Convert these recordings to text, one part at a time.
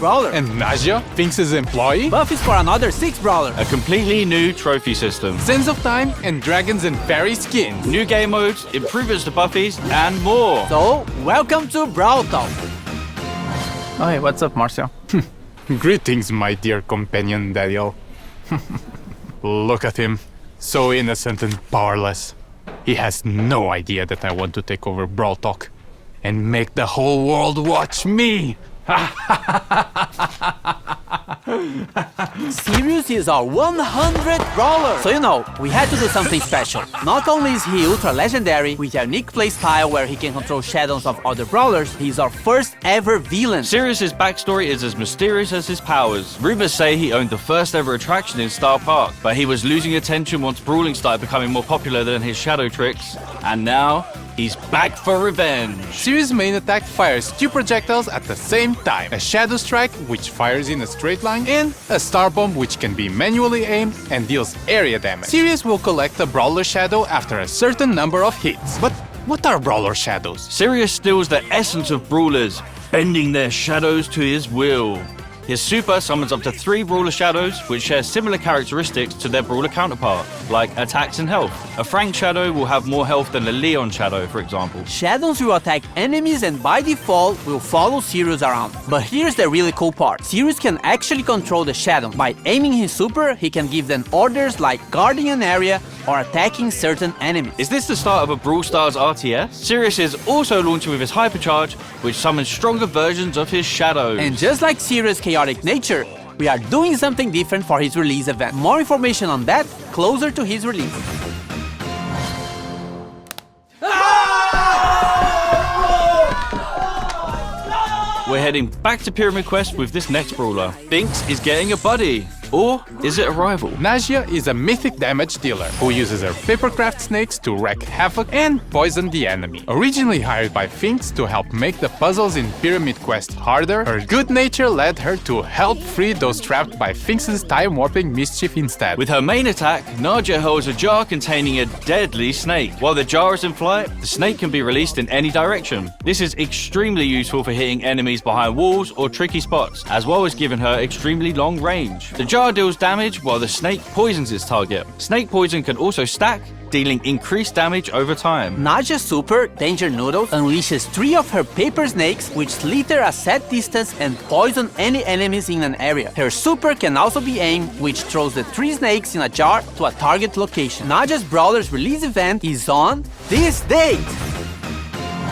brawler. And Naja, Finks' employee? Buffs for another 6 brawler. A completely new trophy system. Sands of Time and Dragons and Fairy skins. New game modes, improvements to Buffys, and more. So, welcome to Brawl Talk. Oh, hey, what's up, Marcio? Greetings, my dear companion Daniel. Look at him, so innocent and powerless. He has no idea that I want to take over Brawl Talk and make the whole world watch me. Sirius is our 100th brawler. So we had to do something special. Not only is he ultra legendary with a unique playstyle where he can control shadows of other brawlers, he's our first ever villain. Sirius's backstory is as mysterious as his powers. Rumors say he owned the first ever attraction in Star Park, but he was losing attention once brawling started becoming more popular than his shadow tricks. And now, he's back for revenge. Sirius' main attack fires 2 projectiles at the same time. A Shadow Strike, which fires in a straight line, and a Star Bomb, which can be manually aimed and deals area damage. Sirius will collect a Brawler Shadow after a certain number of hits. But what are Brawler Shadows? Sirius steals the essence of brawlers, bending their shadows to his will. His super summons up to 3 brawler shadows, which share similar characteristics to their brawler counterpart, like attacks and health. A Frank shadow will have more health than a Leon shadow, for example. Shadows will attack enemies and by default will follow Sirius around. But here's the really cool part. Sirius can actually control the shadow. By aiming his super, he can give them orders like guarding an area or attacking certain enemies. Is this the start of a Brawl Stars RTS? Sirius is also launching with his Hypercharge, which summons stronger versions of his shadows. And just like Sirius' chaotic nature, we are doing something different for his release event. More information on that closer to his release. We're heading back to Pyramid Quest with this next brawler. Finks is getting a buddy. Or is it a rival? Naja is a mythic damage dealer who uses her papercraft snakes to wreak havoc and poison the enemy. Originally hired by Finks to help make the puzzles in Pyramid Quest harder, her good nature led her to help free those trapped by Finks' time-warping mischief instead. With her main attack, Naja holds a jar containing a deadly snake. While the jar is in flight, the snake can be released in any direction. This is extremely useful for hitting enemies behind walls or tricky spots, as well as giving her extremely long range. The jar deals damage while the snake poisons its target. Snake poison can also stack, dealing increased damage over time. Naja's super, Danger Noodles, unleashes 3 of her paper snakes which slither a set distance and poison any enemies in an area. Her super can also be aimed, which throws the 3 snakes in a jar to a target location. Naja's Brawler's release event is on this date!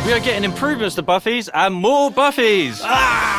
We are getting improvements to Buffys and more Buffys!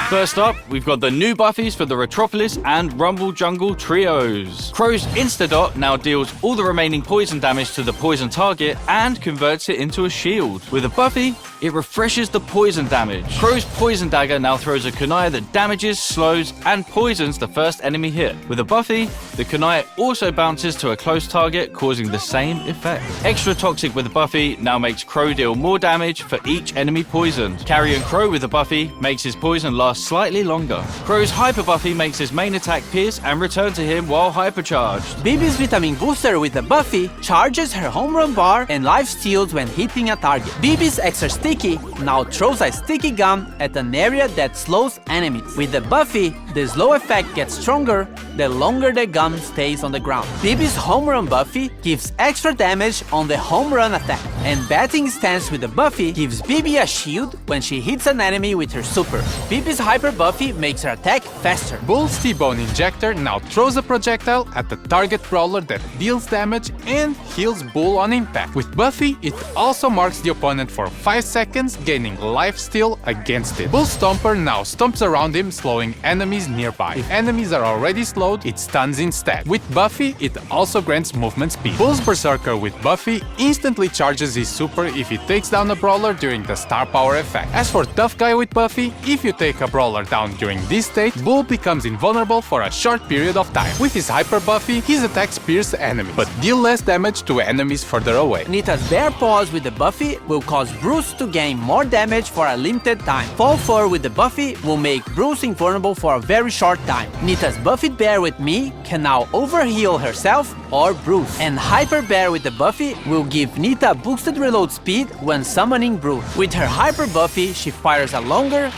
First up, we've got the new Buffys for the Retropolis and Rumble Jungle trios. Crow's Instadot now deals all the remaining poison damage to the poison target and converts it into a shield. With a Buffy, it refreshes the poison damage. Crow's Poison Dagger now throws a kunai that damages, slows, and poisons the first enemy hit. With a Buffy, the kunai also bounces to a close target, causing the same effect. Extra Toxic with a Buffy now makes Crow deal more damage for each enemy poisoned. Carrion Crow with a Buffy makes his poison last slightly longer. Crow's Hyper Buffy makes his main attack pierce and return to him while hypercharged. Bibi's Vitamin Booster with a Buffy charges her home run bar and life steals when hitting a target. Bibi's Extra Sticky now throws a sticky gum at an area that slows enemies. With the Buffy, the slow effect gets stronger the longer the gum stays on the ground. Bibi's Home Run Buffy gives extra damage on the home run attack. And Batting Stance with the Buffy gives Bibi a shield when she hits an enemy with her super. Bibi's Hyper Buffy makes her attack faster. Bull's T-Bone Injector now throws a projectile at the target brawler that deals damage and heals Bull on impact. With Buffy, it also marks the opponent for 5 seconds, gaining life steal against it. Bull Stomper now stomps around him, slowing enemies nearby. If enemies are already slowed, it stuns instead. With Buffy, it also grants movement speed. Bull's Berserker with Buffy instantly charges his super if he takes down a brawler during the star power effect. As for Tough Guy with Buffy, if you take a brawler down during this state, Bull becomes invulnerable for a short period of time. With his Hyper Buffy, his attacks pierce enemies, but deal less damage to enemies further away. Nita's Bear Paws with the Buffy will cause Bruce to gain more damage for a limited time. Fall Fur with the Buffy will make Bruce invulnerable for a very short time. Nita's Buffed Bear with Me can now overheal herself or Bruce. And Hyper Bear with the Buffy will give Nita boosted reload speed when summoning Bruce. With her Hyper Buffy, she fires a longer,